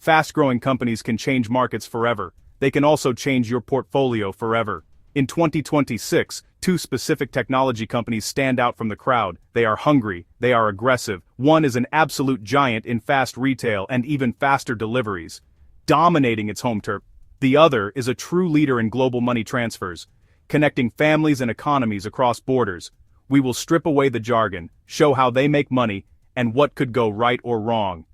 Fast-growing companies can change markets forever. They can also change your portfolio forever. In 2026, two specific technology companies stand out from the crowd. They are hungry, they are aggressive. One is an absolute giant in fast retail and even faster deliveries, dominating its home turf. The other is a true leader in global money transfers, connecting families and economies across borders. We will strip away the jargon, show how they make money, and what could go right or wrong.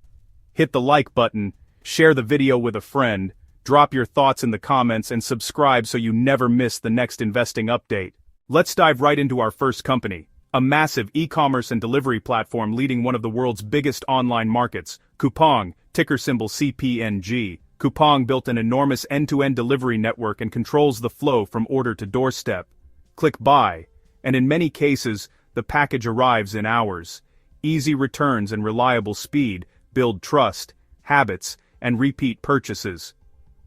Hit the like button, share the video with a friend, drop your thoughts in the comments and subscribe so you never miss the next investing update. Let's dive right into our first company, a massive e-commerce and delivery platform leading one of the world's biggest online markets, Coupang, ticker symbol CPNG. Coupang built an enormous end-to-end delivery network and controls the flow from order to doorstep. Click buy, and in many cases, the package arrives in hours. Easy returns and reliable speed build trust, habits, and repeat purchases.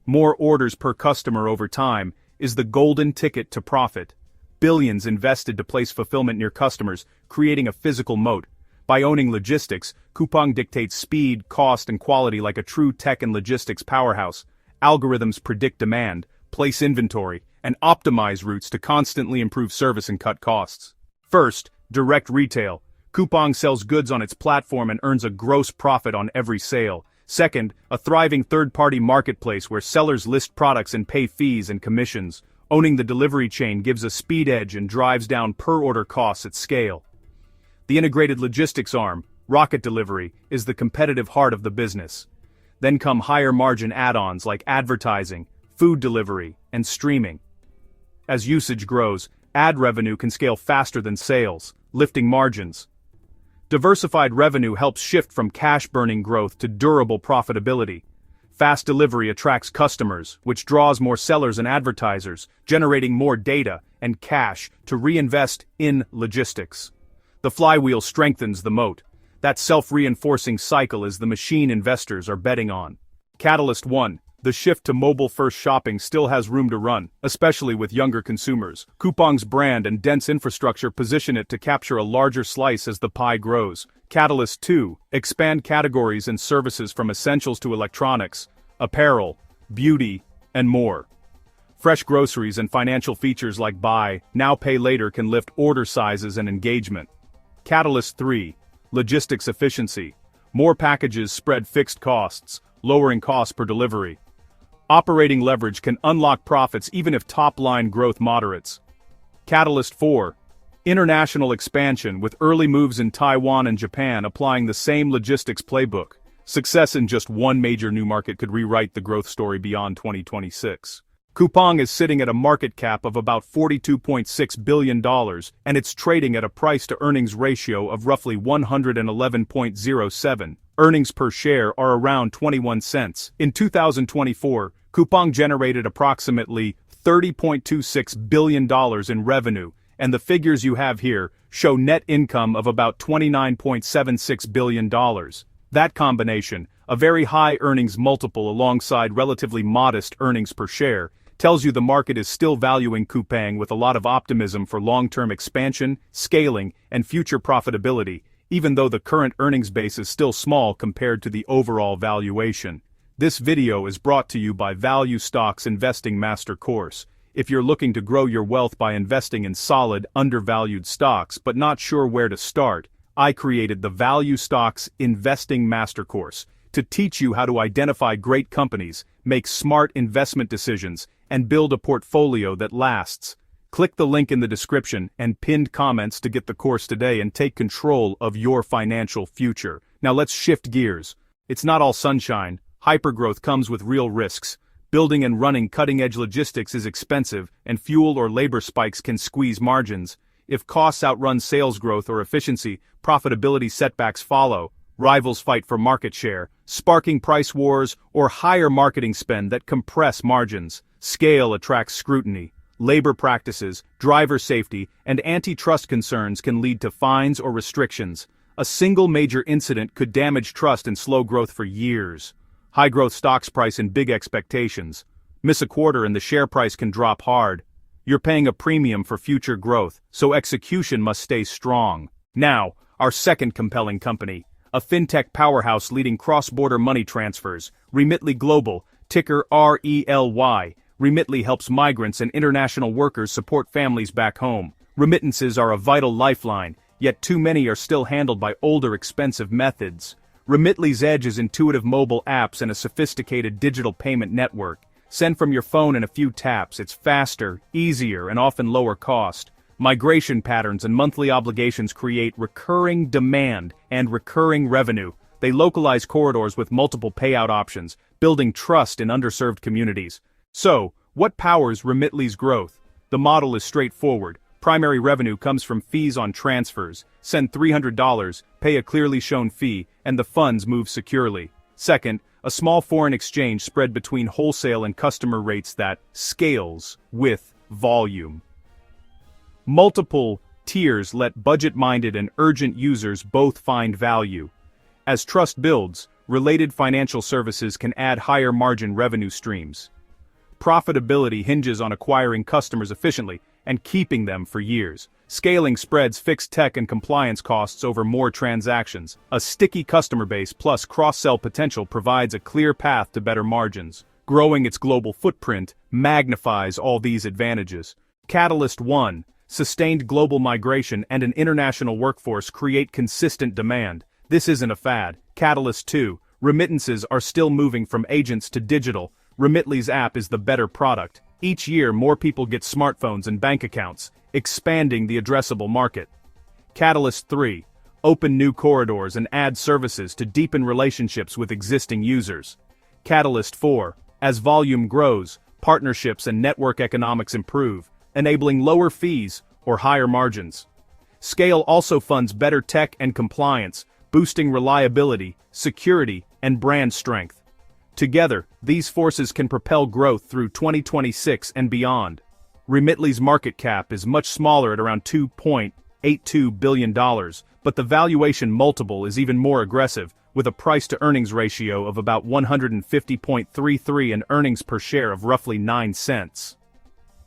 More orders per customer over time is the golden ticket to profit. Billions invested to place fulfillment near customers, creating a physical moat. By owning logistics, Coupang dictates speed, cost, and quality like a true tech and logistics powerhouse. Algorithms predict demand, place inventory, and optimize routes to constantly improve service and cut costs. First, direct retail. Coupang sells goods on its platform and earns a gross profit on every sale. Second, a thriving third-party marketplace where sellers list products and pay fees and commissions. Owning the delivery chain gives a speed edge and drives down per-order costs at scale. The integrated logistics arm, Rocket Delivery, is the competitive heart of the business. Then come higher-margin add-ons like advertising, food delivery, and streaming. As usage grows, ad revenue can scale faster than sales, lifting margins. Diversified revenue helps shift from cash-burning growth to durable profitability. Fast delivery attracts customers, which draws more sellers and advertisers, generating more data and cash to reinvest in logistics. The flywheel strengthens the moat. That self-reinforcing cycle is the machine investors are betting on. Catalyst 1. The shift to mobile-first shopping still has room to run, especially with younger consumers. Coupang's brand and dense infrastructure position it to capture a larger slice as the pie grows. Catalyst 2. Expand categories and services from essentials to electronics, apparel, beauty, and more. Fresh groceries and financial features like buy, now pay later can lift order sizes and engagement. Catalyst 3. Logistics efficiency. More packages spread fixed costs, lowering costs per delivery. Operating leverage can unlock profits even if top-line growth moderates. Catalyst 4. International expansion with early moves in Taiwan and Japan applying the same logistics playbook. Success in just one major new market could rewrite the growth story beyond 2026. Coupang is sitting at a market cap of about $42.6 billion, and it's trading at a price-to-earnings ratio of roughly 111.07. Earnings per share are around 21 cents. In 2024, Coupang generated approximately $30.26 billion in revenue, and the figures you have here show net income of about $29.76 billion. That combination, a very high earnings multiple alongside relatively modest earnings per share, tells you the market is still valuing Coupang with a lot of optimism for long-term expansion, scaling, and future profitability, even though the current earnings base is still small compared to the overall valuation. This video is brought to you by Value Stocks Investing Master Course. If you're looking to grow your wealth by investing in solid, undervalued stocks but not sure where to start, I created the Value Stocks Investing Master Course to teach you how to identify great companies, make smart investment decisions, and build a portfolio that lasts. Click the link in the description and pinned comments to get the course today and take control of your financial future. Now let's shift gears. It's not all sunshine. Hypergrowth comes with real risks. Building and running cutting-edge logistics is expensive, and fuel or labor spikes can squeeze margins. If costs outrun sales growth or efficiency, profitability setbacks follow. Rivals fight for market share, sparking price wars or higher marketing spend that compress margins. Scale attracts scrutiny. Labor practices, driver safety, and antitrust concerns can lead to fines or restrictions. A single major incident could damage trust and slow growth for years. High-growth stocks price in big expectations. Miss a quarter and the share price can drop hard. You're paying a premium for future growth, so execution must stay strong. Now, our second compelling company, a fintech powerhouse leading cross-border money transfers. Remitly Global, ticker RELY. Remitly helps migrants and international workers support families back home. Remittances are a vital lifeline, yet too many are still handled by older, expensive methods. Remitly's edge is intuitive mobile apps and a sophisticated digital payment network. Send from your phone in a few taps. It's faster, easier, and often lower cost. Migration patterns and monthly obligations create recurring demand and recurring revenue. They localize corridors with multiple payout options, building trust in underserved communities. So, what powers Remitly's growth? The model is straightforward. Primary revenue comes from fees on transfers. Send $300, pay a clearly shown fee, and the funds move securely. Second, a small foreign exchange spread between wholesale and customer rates that scales with volume. Multiple tiers let budget-minded and urgent users both find value. As trust builds, related financial services can add higher margin revenue streams. Profitability hinges on acquiring customers efficiently and keeping them for years. Scaling spreads fixed tech and compliance costs over more transactions. A sticky customer base plus cross-sell potential provides a clear path to better margins. Growing its global footprint magnifies all these advantages. Catalyst 1. Sustained global migration and an international workforce create consistent demand. This isn't a fad. Catalyst 2. Remittances are still moving from agents to digital. Remitly's app is the better product. Each year, more people get smartphones and bank accounts, expanding the addressable market. Catalyst 3. Open new corridors and add services to deepen relationships with existing users. Catalyst 4. As volume grows, partnerships and network economics improve, enabling lower fees or higher margins. Scale also funds better tech and compliance, boosting reliability, security, and brand strength. Together, these forces can propel growth through 2026 and beyond. Remitly's market cap is much smaller at around $2.82 billion, but the valuation multiple is even more aggressive, with a price-to-earnings ratio of about 150.33 and earnings per share of roughly 9 cents.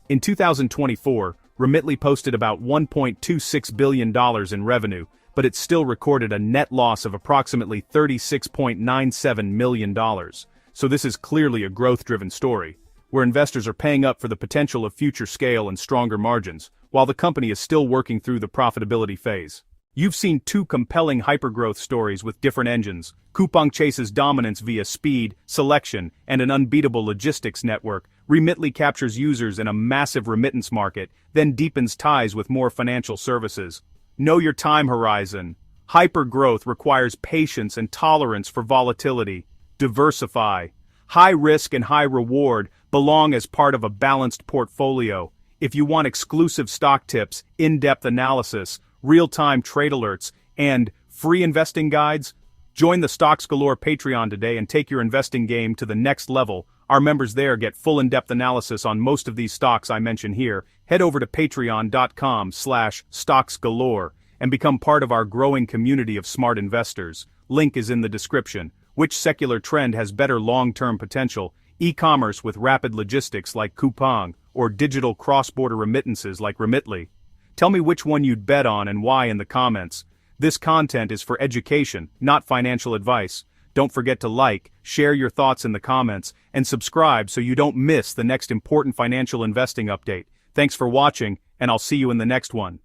In 2024, Remitly posted about $1.26 billion in revenue, but it still recorded a net loss of approximately $36.97 million. So this is clearly a growth-driven story, where investors are paying up for the potential of future scale and stronger margins, while the company is still working through the profitability phase. You've seen two compelling hypergrowth stories with different engines. Coupang chases dominance via speed, selection, and an unbeatable logistics network. Remitly captures users in a massive remittance market, then deepens ties with more financial services. Know your time horizon. Hypergrowth requires patience and tolerance for volatility. Diversify. High risk and high reward belong as part of a balanced portfolio. If you want exclusive stock tips, in-depth analysis, real-time trade alerts, and free investing guides, join the StocksGalore Patreon today and take your investing game to the next level. Our members there get full in-depth analysis on most of these stocks I mention here. Head over to patreon.com/StocksGalore and become part of our growing community of smart investors. Link is in the description. Which secular trend has better long-term potential? E-commerce with rapid logistics like Coupang, or digital cross-border remittances like Remitly? Tell me which one you'd bet on and why in the comments. This content is for education, not financial advice. Don't forget to like, share your thoughts in the comments, and subscribe so you don't miss the next important financial investing update. Thanks for watching, and I'll see you in the next one.